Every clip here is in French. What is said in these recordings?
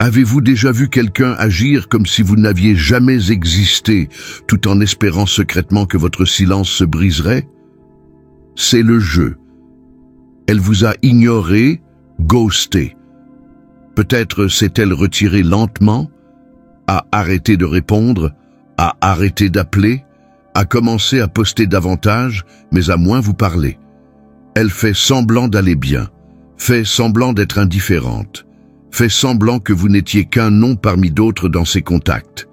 Avez-vous déjà vu quelqu'un agir comme si vous n'aviez jamais existé, tout en espérant secrètement que votre silence se briserait? C'est le jeu. Elle vous a ignoré, ghosté. Peut-être s'est-elle retirée lentement, a arrêté de répondre, a arrêté d'appeler, a commencé à poster davantage, mais à moins vous parler. Elle fait semblant d'aller bien, fait semblant d'être indifférente, fait semblant que vous n'étiez qu'un nom parmi d'autres dans ses contacts.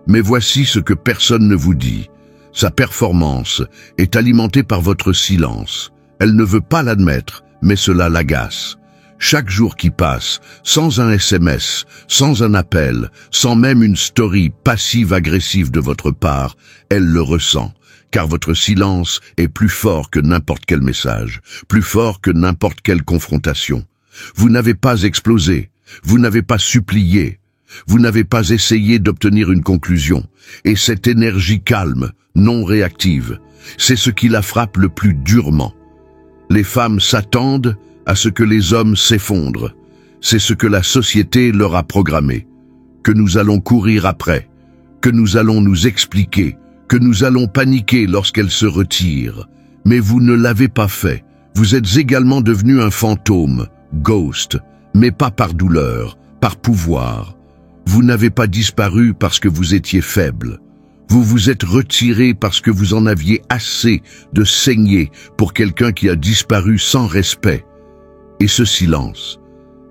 Mais voici ce que personne ne vous dit. Sa performance est alimentée par votre silence. Elle ne veut pas l'admettre, mais cela l'agace. Chaque jour qui passe, sans un SMS, sans un appel, sans même une story passive-agressive de votre part, elle le ressent, car votre silence est plus fort que n'importe quel message, plus fort que n'importe quelle confrontation. Vous n'avez pas explosé, vous n'avez pas supplié, vous n'avez pas essayé d'obtenir une conclusion, et cette énergie calme, non réactive, c'est ce qui la frappe le plus durement. Les femmes s'attendent à ce que les hommes s'effondrent. C'est ce que la société leur a programmé. Que nous allons courir après, que nous allons nous expliquer, que nous allons paniquer lorsqu'elle se retire. Mais vous ne l'avez pas fait. Vous êtes également devenu un fantôme, ghost, mais pas par douleur, par pouvoir. Vous n'avez pas disparu parce que vous étiez faible. Vous vous êtes retiré parce que vous en aviez assez de saigner pour quelqu'un qui a disparu sans respect. Et ce silence,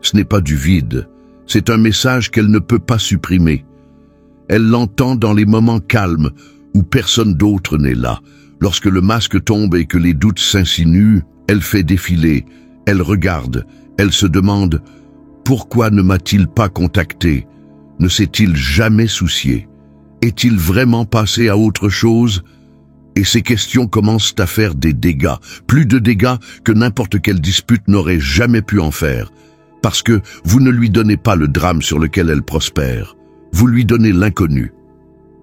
ce n'est pas du vide, c'est un message qu'elle ne peut pas supprimer. Elle l'entend dans les moments calmes où personne d'autre n'est là. Lorsque le masque tombe et que les doutes s'insinuent, elle fait défiler, elle regarde, elle se demande « Pourquoi ne m'a-t-il pas contacté? Ne s'est-il jamais soucié? Est-il vraiment passé à autre chose ?» Et ces questions commencent à faire des dégâts, plus de dégâts que n'importe quelle dispute n'aurait jamais pu en faire, parce que vous ne lui donnez pas le drame sur lequel elle prospère, vous lui donnez l'inconnu.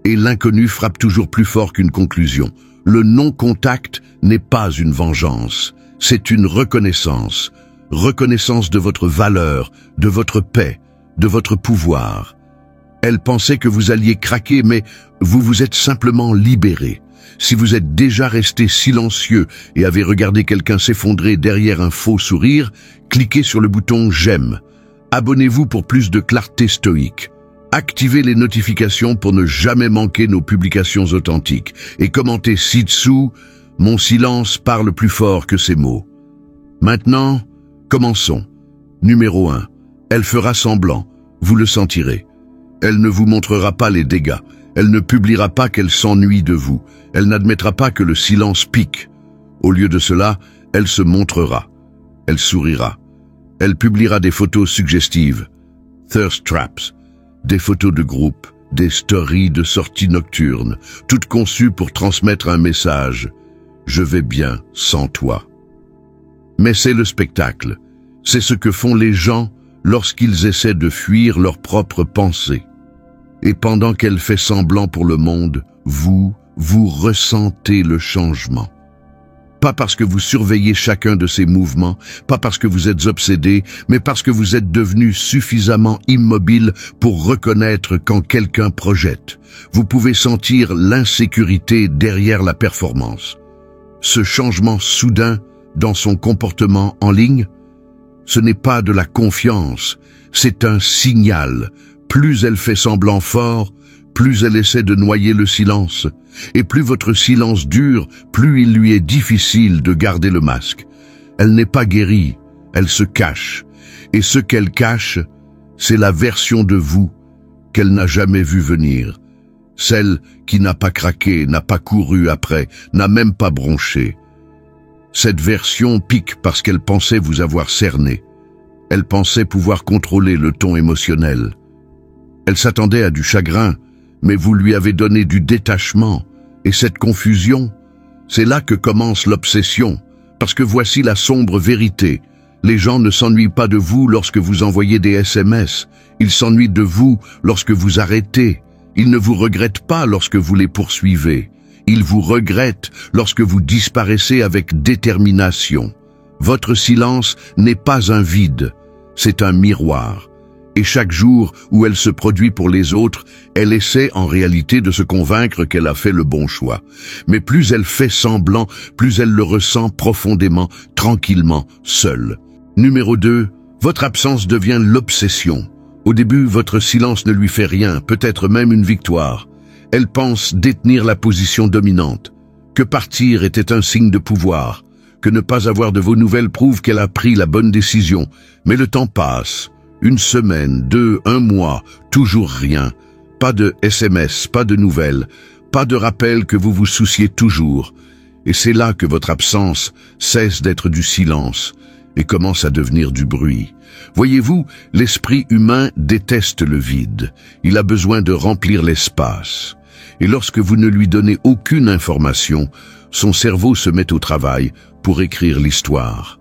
Et l'inconnu frappe toujours plus fort qu'une conclusion. Le non-contact n'est pas une vengeance, c'est une reconnaissance, reconnaissance de votre valeur, de votre paix, de votre pouvoir. Elle pensait que vous alliez craquer, mais vous vous êtes simplement libéré. Si vous êtes déjà resté silencieux et avez regardé quelqu'un s'effondrer derrière un faux sourire, cliquez sur le bouton « J'aime ». Abonnez-vous pour plus de clarté stoïque. Activez les notifications pour ne jamais manquer nos publications authentiques. Et commentez ci-dessous « Mon silence parle plus fort que ces mots ». Maintenant, commençons. Numéro 1. Elle fera semblant. Vous le sentirez. Elle ne vous montrera pas les dégâts. Elle ne publiera pas qu'elle s'ennuie de vous. Elle n'admettra pas que le silence pique. Au lieu de cela, elle se montrera. Elle sourira. Elle publiera des photos suggestives, thirst traps, des photos de groupe, des stories de sorties nocturnes, toutes conçues pour transmettre un message. Je vais bien sans toi. Mais c'est le spectacle. C'est ce que font les gens lorsqu'ils essaient de fuir leurs propres pensées. Et pendant qu'elle fait semblant pour le monde, vous ressentez le changement. Pas parce que vous surveillez chacun de ses mouvements, pas parce que vous êtes obsédé, mais parce que vous êtes devenu suffisamment immobile pour reconnaître quand quelqu'un projette. Vous pouvez sentir l'insécurité derrière la performance. Ce changement soudain dans son comportement en ligne, ce n'est pas de la confiance, c'est un signal. Plus elle fait semblant fort, plus elle essaie de noyer le silence. Et plus votre silence dure, plus il lui est difficile de garder le masque. Elle n'est pas guérie, elle se cache. Et ce qu'elle cache, c'est la version de vous qu'elle n'a jamais vue venir. Celle qui n'a pas craqué, n'a pas couru après, n'a même pas bronché. Cette version pique parce qu'elle pensait vous avoir cerné. Elle pensait pouvoir contrôler le ton émotionnel. Elle s'attendait à du chagrin, mais vous lui avez donné du détachement. Et cette confusion, c'est là que commence l'obsession, parce que voici la sombre vérité. Les gens ne s'ennuient pas de vous lorsque vous envoyez des SMS. Ils s'ennuient de vous lorsque vous arrêtez. Ils ne vous regrettent pas lorsque vous les poursuivez. Ils vous regrettent lorsque vous disparaissez avec détermination. Votre silence n'est pas un vide, c'est un miroir. Et chaque jour où elle se produit pour les autres, elle essaie en réalité de se convaincre qu'elle a fait le bon choix. Mais plus elle fait semblant, plus elle le ressent profondément, tranquillement, seule. Numéro 2, votre absence devient l'obsession. Au début, votre silence ne lui fait rien, peut-être même une victoire. Elle pense détenir la position dominante, que partir était un signe de pouvoir, que ne pas avoir de vos nouvelles prouve qu'elle a pris la bonne décision. Mais le temps passe. Une semaine, 2, 1 mois, toujours rien. Pas de SMS, pas de nouvelles, pas de rappel que vous vous souciez toujours. Et c'est là que votre absence cesse d'être du silence et commence à devenir du bruit. Voyez-vous, l'esprit humain déteste le vide. Il a besoin de remplir l'espace. Et lorsque vous ne lui donnez aucune information, son cerveau se met au travail pour écrire l'histoire.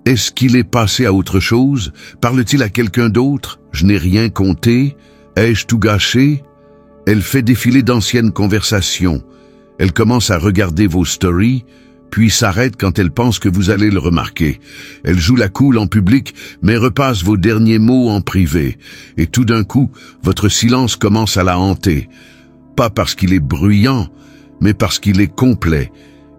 Est-ce qu'il est passé à autre chose? Parle-t-il à quelqu'un d'autre? Je n'ai rien compté? Ai-je tout gâché? Elle fait défiler d'anciennes conversations. Elle commence à regarder vos stories, puis s'arrête quand elle pense que vous allez le remarquer. Elle joue la cool en public, mais repasse vos derniers mots en privé. Et tout d'un coup, votre silence commence à la hanter. Pas parce qu'il est bruyant, mais parce qu'il est complet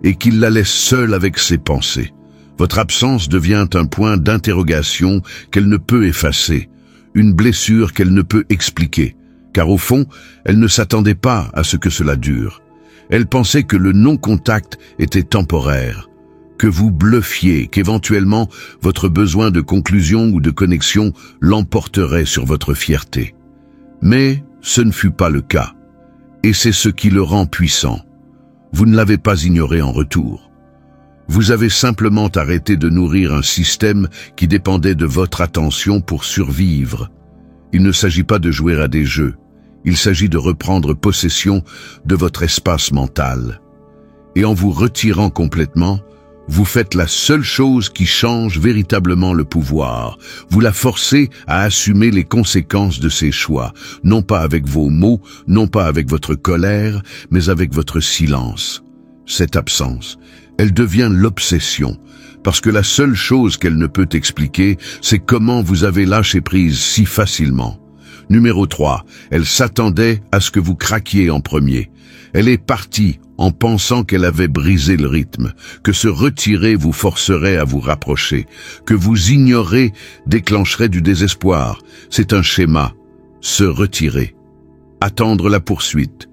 et qu'il la laisse seule avec ses pensées. Votre absence devient un point d'interrogation qu'elle ne peut effacer, une blessure qu'elle ne peut expliquer, car au fond, elle ne s'attendait pas à ce que cela dure. Elle pensait que le non-contact était temporaire, que vous bluffiez, qu'éventuellement votre besoin de conclusion ou de connexion l'emporterait sur votre fierté. Mais ce ne fut pas le cas, et c'est ce qui le rend puissant. Vous ne l'avez pas ignoré en retour. Vous avez simplement arrêté de nourrir un système qui dépendait de votre attention pour survivre. Il ne s'agit pas de jouer à des jeux. Il s'agit de reprendre possession de votre espace mental. Et en vous retirant complètement, vous faites la seule chose qui change véritablement le pouvoir. Vous la forcez à assumer les conséquences de ses choix, non pas avec vos mots, non pas avec votre colère, mais avec votre silence. Cette absence, elle devient l'obsession, parce que la seule chose qu'elle ne peut expliquer, c'est comment vous avez lâché prise si facilement. Numéro 3, elle s'attendait à ce que vous craquiez en premier. Elle est partie en pensant qu'elle avait brisé le rythme, que se retirer vous forcerait à vous rapprocher, que vous ignorer déclencherait du désespoir. C'est un schéma. Se retirer. Attendre la poursuite.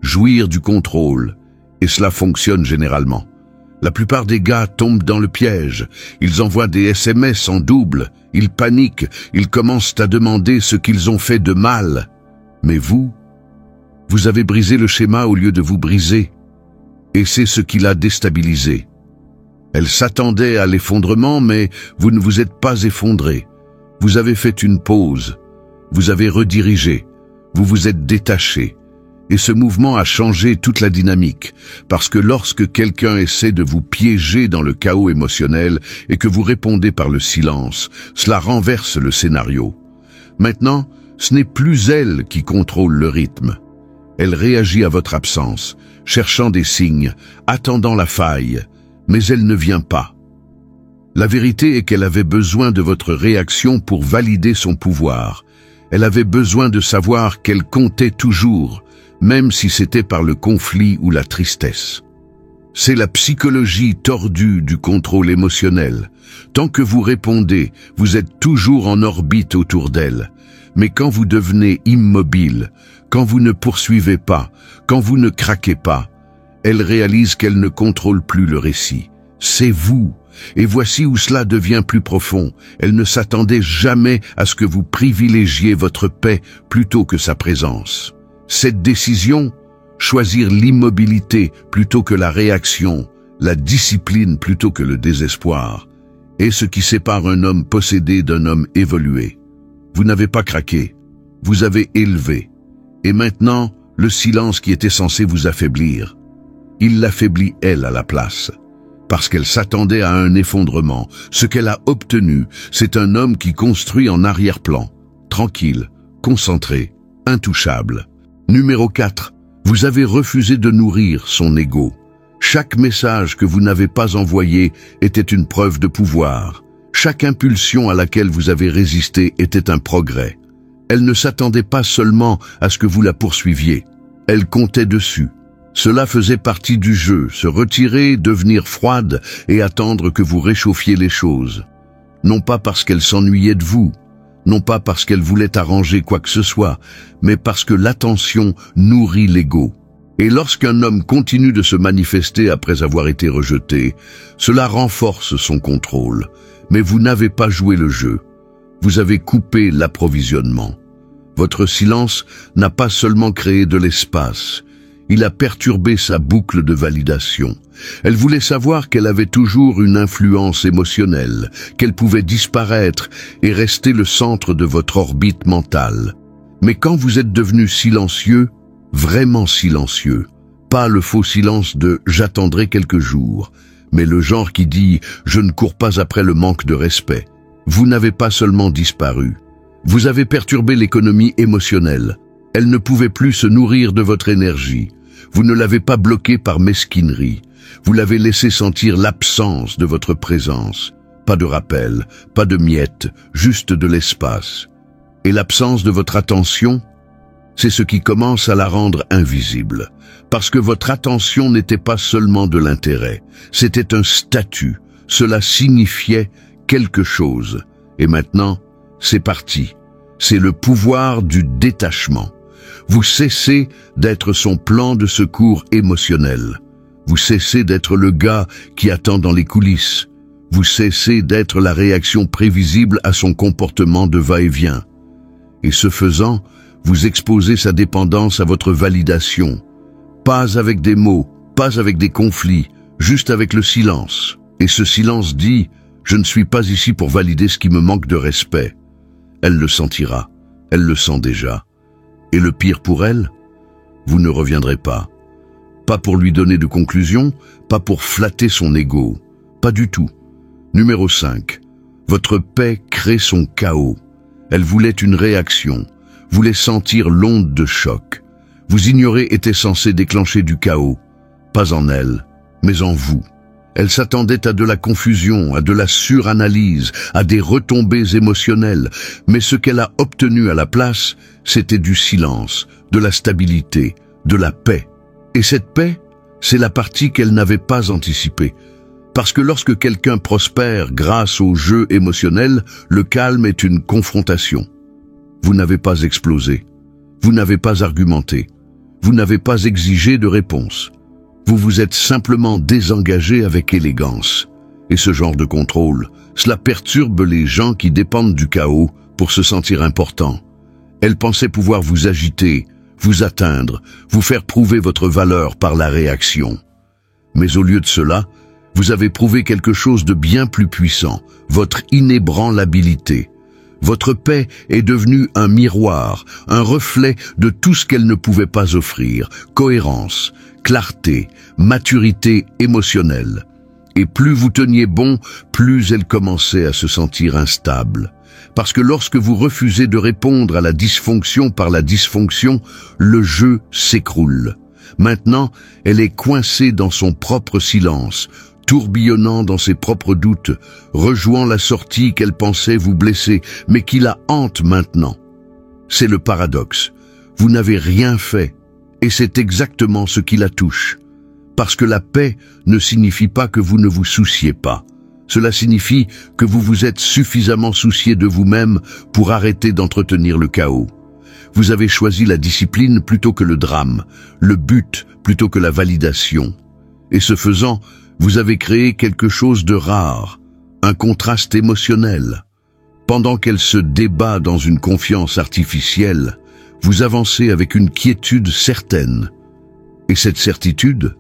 Jouir du contrôle. Et cela fonctionne généralement. La plupart des gars tombent dans le piège. Ils envoient des SMS en double. Ils paniquent. Ils commencent à demander ce qu'ils ont fait de mal. Mais vous avez brisé le schéma au lieu de vous briser. Et c'est ce qui l'a déstabilisé. Elle s'attendait à l'effondrement, mais vous ne vous êtes pas effondré. Vous avez fait une pause. Vous avez redirigé. Vous vous êtes détaché. Et ce mouvement a changé toute la dynamique, parce que lorsque quelqu'un essaie de vous piéger dans le chaos émotionnel et que vous répondez par le silence, cela renverse le scénario. Maintenant, ce n'est plus elle qui contrôle le rythme. Elle réagit à votre absence, cherchant des signes, attendant la faille, mais elle ne vient pas. La vérité est qu'elle avait besoin de votre réaction pour valider son pouvoir. Elle avait besoin de savoir qu'elle comptait toujours, même si c'était par le conflit ou la tristesse. C'est la psychologie tordue du contrôle émotionnel. Tant que vous répondez, vous êtes toujours en orbite autour d'elle. Mais quand vous devenez immobile, quand vous ne poursuivez pas, quand vous ne craquez pas, elle réalise qu'elle ne contrôle plus le récit. C'est vous. Et voici où cela devient plus profond. Elle ne s'attendait jamais à ce que vous privilégiez votre paix plutôt que sa présence. Cette décision, choisir l'immobilité plutôt que la réaction, la discipline plutôt que le désespoir, est ce qui sépare un homme possédé d'un homme évolué. Vous n'avez pas craqué, vous avez élevé. Et maintenant, le silence qui était censé vous affaiblir, il l'affaiblit elle à la place. Parce qu'elle s'attendait à un effondrement. Ce qu'elle a obtenu, c'est un homme qui construit en arrière-plan, tranquille, concentré, intouchable. Numéro 4. Vous avez refusé de nourrir son ego. Chaque message que vous n'avez pas envoyé était une preuve de pouvoir. Chaque impulsion à laquelle vous avez résisté était un progrès. Elle ne s'attendait pas seulement à ce que vous la poursuiviez. Elle comptait dessus. Cela faisait partie du jeu, se retirer, devenir froide et attendre que vous réchauffiez les choses. Non pas parce qu'elle s'ennuyait de vous, non pas parce qu'elle voulait arranger quoi que ce soit, mais parce que l'attention nourrit l'ego. Et lorsqu'un homme continue de se manifester après avoir été rejeté, cela renforce son contrôle. Mais vous n'avez pas joué le jeu. Vous avez coupé l'approvisionnement. Votre silence n'a pas seulement créé de l'espace, il a perturbé sa boucle de validation. Elle voulait savoir qu'elle avait toujours une influence émotionnelle, qu'elle pouvait disparaître et rester le centre de votre orbite mentale. Mais quand vous êtes devenu silencieux, vraiment silencieux, pas le faux silence de « j'attendrai quelques jours », mais le genre qui dit « je ne cours pas après le manque de respect », vous n'avez pas seulement disparu. Vous avez perturbé l'économie émotionnelle. Elle ne pouvait plus se nourrir de votre énergie. Vous ne l'avez pas bloquée par mesquinerie. Vous l'avez laissé sentir l'absence de votre présence. Pas de rappel, pas de miettes, juste de l'espace. Et l'absence de votre attention, c'est ce qui commence à la rendre invisible. Parce que votre attention n'était pas seulement de l'intérêt, c'était un statut. Cela signifiait quelque chose. Et maintenant, c'est parti. C'est le pouvoir du détachement. Vous cessez d'être son plan de secours émotionnel. Vous cessez d'être le gars qui attend dans les coulisses. Vous cessez d'être la réaction prévisible à son comportement de va-et-vient. Et ce faisant, vous exposez sa dépendance à votre validation. Pas avec des mots, pas avec des conflits, juste avec le silence. Et ce silence dit « Je ne suis pas ici pour valider ce qui me manque de respect ». Elle le sentira, elle le sent déjà. Et le pire pour elle, vous ne reviendrez pas. Pas pour lui donner de conclusion, pas pour flatter son ego. Pas du tout. Numéro 5. Votre paix crée son chaos. Elle voulait une réaction, voulait sentir l'onde de choc. Vous ignorez était censé déclencher du chaos. Pas en elle, mais en vous. Elle s'attendait à de la confusion, à de la suranalyse, à des retombées émotionnelles. Mais ce qu'elle a obtenu à la place, c'était du silence, de la stabilité, de la paix. Et cette paix, c'est la partie qu'elle n'avait pas anticipée. Parce que lorsque quelqu'un prospère grâce au jeu émotionnel, le calme est une confrontation. Vous n'avez pas explosé. Vous n'avez pas argumenté. Vous n'avez pas exigé de réponse. Vous vous êtes simplement désengagé avec élégance. Et ce genre de contrôle, cela perturbe les gens qui dépendent du chaos pour se sentir importants. Elle pensait pouvoir vous agiter, vous atteindre, vous faire prouver votre valeur par la réaction. Mais au lieu de cela, vous avez prouvé quelque chose de bien plus puissant, votre inébranlabilité. Votre paix est devenue un miroir, un reflet de tout ce qu'elle ne pouvait pas offrir, cohérence, clarté, maturité émotionnelle. Et plus vous teniez bon, plus elle commençait à se sentir instable. Parce que lorsque vous refusez de répondre à la dysfonction par la dysfonction, le jeu s'écroule. Maintenant, elle est coincée dans son propre silence, tourbillonnant dans ses propres doutes, rejouant la sortie qu'elle pensait vous blesser, mais qui la hante maintenant. C'est le paradoxe. Vous n'avez rien fait, et c'est exactement ce qui la touche. Parce que la paix ne signifie pas que vous ne vous souciez pas. Cela signifie que vous vous êtes suffisamment soucié de vous-même pour arrêter d'entretenir le chaos. Vous avez choisi la discipline plutôt que le drame, le but plutôt que la validation. Et ce faisant, vous avez créé quelque chose de rare, un contraste émotionnel. Pendant qu'elle se débat dans une confiance artificielle, vous avancez avec une quiétude certaine. Et cette certitude,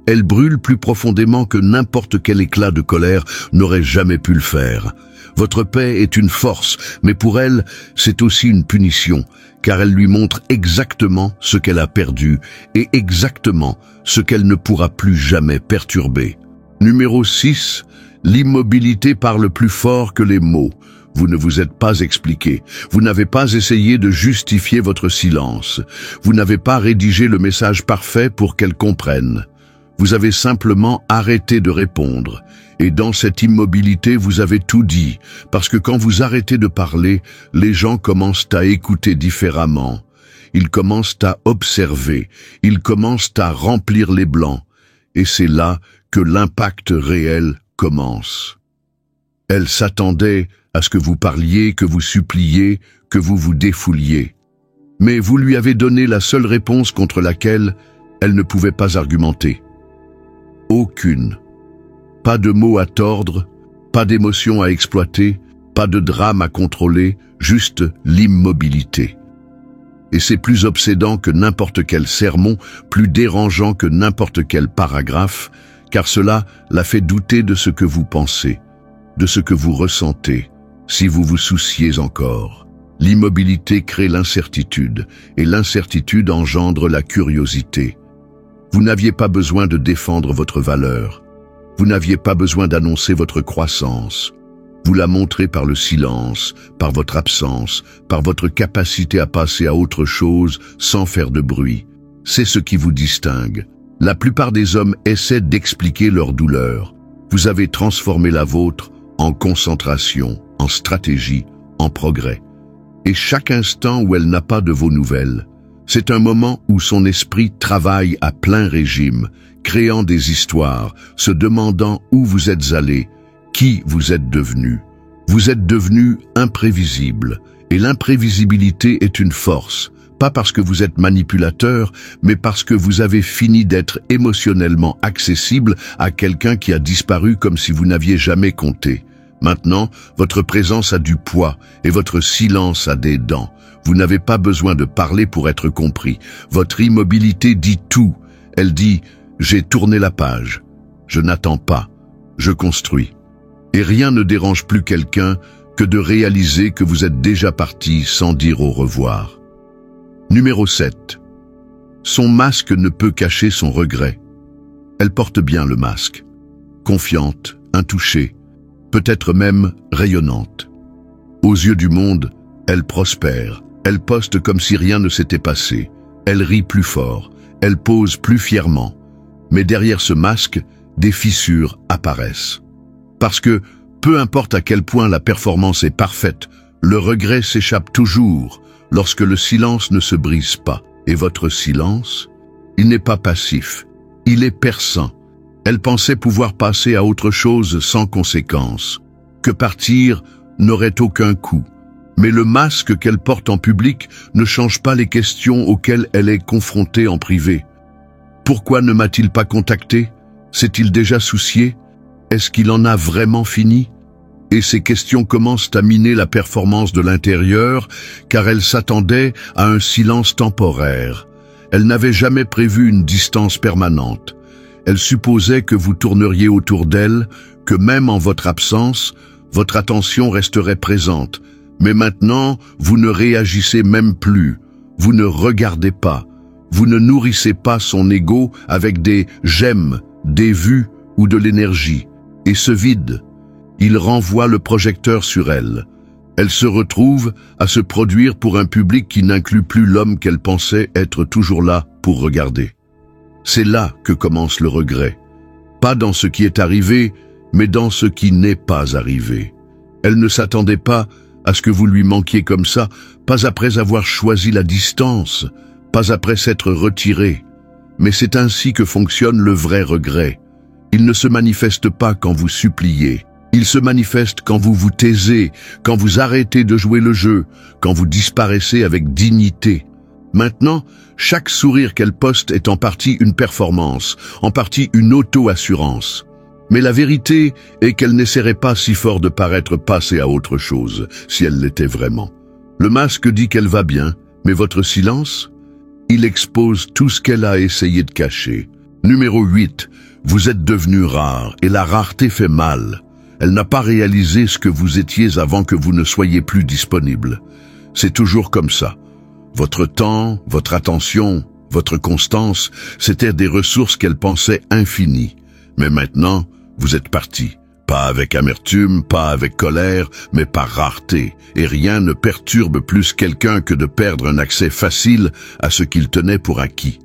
elle brûle plus profondément que n'importe quel éclat de colère n'aurait jamais pu le faire. Votre paix est une force, mais pour elle, c'est aussi une punition, car elle lui montre exactement ce qu'elle a perdu et exactement ce qu'elle ne pourra plus jamais perturber. Numéro 6. L'immobilité parle plus fort que les mots. Vous ne vous êtes pas expliqué. Vous n'avez pas essayé de justifier votre silence. Vous n'avez pas rédigé le message parfait pour qu'elle comprenne. Vous avez simplement arrêté de répondre. Et dans cette immobilité, vous avez tout dit, parce que quand vous arrêtez de parler, les gens commencent à écouter différemment. Ils commencent à observer, ils commencent à remplir les blancs. Et c'est là que l'impact réel commence. Elle s'attendait à ce que vous parliez, que vous suppliez, que vous vous défouliez. Mais vous lui avez donné la seule réponse contre laquelle elle ne pouvait pas argumenter. Aucune. Pas de mots à tordre, pas d'émotions à exploiter, pas de drame à contrôler, juste l'immobilité. Et c'est plus obsédant que n'importe quel sermon, plus dérangeant que n'importe quel paragraphe, car cela la fait douter de ce que vous pensez, de ce que vous ressentez, si vous vous souciez encore. L'immobilité crée l'incertitude, et l'incertitude engendre la curiosité. Vous n'aviez pas besoin de défendre votre valeur. Vous n'aviez pas besoin d'annoncer votre croissance. Vous la montrez par le silence, par votre absence, par votre capacité à passer à autre chose sans faire de bruit. C'est ce qui vous distingue. La plupart des hommes essaient d'expliquer leur douleur. Vous avez transformé la vôtre en concentration, en stratégie, en progrès. Et chaque instant où elle n'a pas de vos nouvelles, c'est un moment où son esprit travaille à plein régime, créant des histoires, se demandant où vous êtes allé, qui vous êtes devenu. Vous êtes devenu imprévisible, et l'imprévisibilité est une force, pas parce que vous êtes manipulateur, mais parce que vous avez fini d'être émotionnellement accessible à quelqu'un qui a disparu comme si vous n'aviez jamais compté. Maintenant, votre présence a du poids et votre silence a des dents. Vous n'avez pas besoin de parler pour être compris. Votre immobilité dit tout. Elle dit « J'ai tourné la page. Je n'attends pas. Je construis. » Et rien ne dérange plus quelqu'un que de réaliser que vous êtes déjà parti sans dire au revoir. Numéro 7. Son masque ne peut cacher son regret. Elle porte bien le masque. Confiante, intouchée, peut-être même rayonnante. Aux yeux du monde, elle prospère. Elle poste comme si rien ne s'était passé. Elle rit plus fort. Elle pose plus fièrement. Mais derrière ce masque, des fissures apparaissent. Parce que, peu importe à quel point la performance est parfaite, le regret s'échappe toujours lorsque le silence ne se brise pas. Et votre silence, il n'est pas passif, il est perçant. Elle pensait pouvoir passer à autre chose sans conséquence, que partir n'aurait aucun coût. Mais le masque qu'elle porte en public ne change pas les questions auxquelles elle est confrontée en privé. Pourquoi ne m'a-t-il pas contacté? S'est-il déjà soucié? Est-ce qu'il en a vraiment fini? Et ces questions commencent à miner la performance de l'intérieur, car elle s'attendait à un silence temporaire. Elle n'avait jamais prévu une distance permanente. Elle supposait que vous tourneriez autour d'elle, que même en votre absence, votre attention resterait présente. Mais maintenant, vous ne réagissez même plus. Vous ne regardez pas. Vous ne nourrissez pas son ego avec des « j'aime », des vues ou de l'énergie. Et ce vide, il renvoie le projecteur sur elle. Elle se retrouve à se produire pour un public qui n'inclut plus l'homme qu'elle pensait être toujours là pour regarder. C'est là que commence le regret. Pas dans ce qui est arrivé, mais dans ce qui n'est pas arrivé. Elle ne s'attendait pas à ce que vous lui manquiez comme ça, pas après avoir choisi la distance, pas après s'être retiré. Mais c'est ainsi que fonctionne le vrai regret. Il ne se manifeste pas quand vous suppliez. Il se manifeste quand vous vous taisez, quand vous arrêtez de jouer le jeu, quand vous disparaissez avec dignité. Maintenant, chaque sourire qu'elle poste est en partie une performance, en partie une auto-assurance. Mais la vérité est qu'elle n'essaierait pas si fort de paraître passer à autre chose, si elle l'était vraiment. Le masque dit qu'elle va bien, mais votre silence, il expose tout ce qu'elle a essayé de cacher. Numéro 8. Vous êtes devenu rare, et la rareté fait mal. Elle n'a pas réalisé ce que vous étiez avant que vous ne soyez plus disponible. C'est toujours comme ça. Votre temps, votre attention, votre constance, c'étaient des ressources qu'elle pensait infinies. Mais maintenant, vous êtes parti. Pas avec amertume, pas avec colère, mais par rareté. Et rien ne perturbe plus quelqu'un que de perdre un accès facile à ce qu'il tenait pour acquis.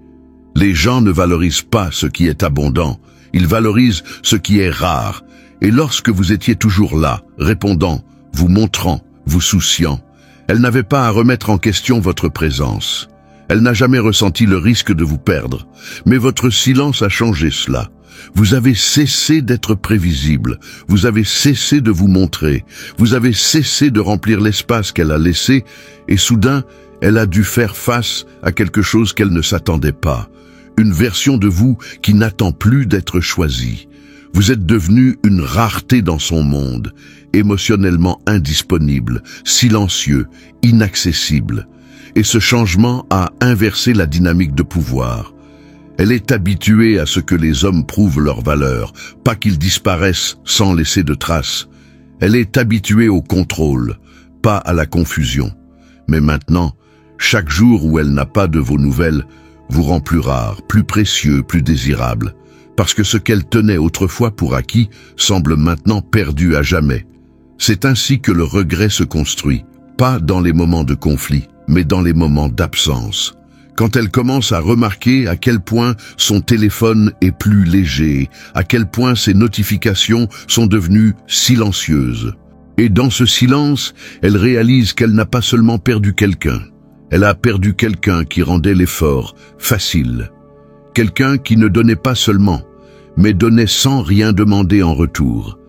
Les gens ne valorisent pas ce qui est abondant, ils valorisent ce qui est rare. Et lorsque vous étiez toujours là, répondant, vous montrant, vous souciant, elle n'avait pas à remettre en question votre présence. Elle n'a jamais ressenti le risque de vous perdre. Mais votre silence a changé cela. Vous avez cessé d'être prévisible. Vous avez cessé de vous montrer. Vous avez cessé de remplir l'espace qu'elle a laissé. Et soudain, elle a dû faire face à quelque chose qu'elle ne s'attendait pas. Une version de vous qui n'attend plus d'être choisie. Vous êtes devenu une rareté dans son monde, émotionnellement indisponible, silencieux, inaccessible. Et ce changement a inversé la dynamique de pouvoir. Elle est habituée à ce que les hommes prouvent leur valeur, pas qu'ils disparaissent sans laisser de traces. Elle est habituée au contrôle, pas à la confusion. Mais maintenant, chaque jour où elle n'a pas de vos nouvelles vous rend plus rare, plus précieux, plus désirable. Parce que ce qu'elle tenait autrefois pour acquis semble maintenant perdu à jamais. C'est ainsi que le regret se construit, pas dans les moments de conflit, mais dans les moments d'absence. Quand elle commence à remarquer à quel point son téléphone est plus léger, à quel point ses notifications sont devenues silencieuses. Et dans ce silence, elle réalise qu'elle n'a pas seulement perdu quelqu'un, elle a perdu quelqu'un qui rendait l'effort facile. Quelqu'un qui ne donnait pas seulement, mais donnait sans rien demander en retour.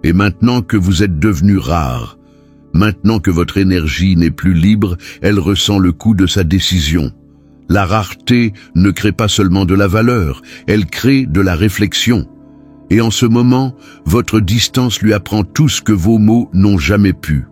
Et maintenant que vous êtes devenu rare, maintenant que votre énergie n'est plus libre, elle ressent le coup de sa décision. La rareté ne crée pas seulement de la valeur, elle crée de la réflexion. Et en ce moment, votre distance lui apprend tout ce que vos mots n'ont jamais pu.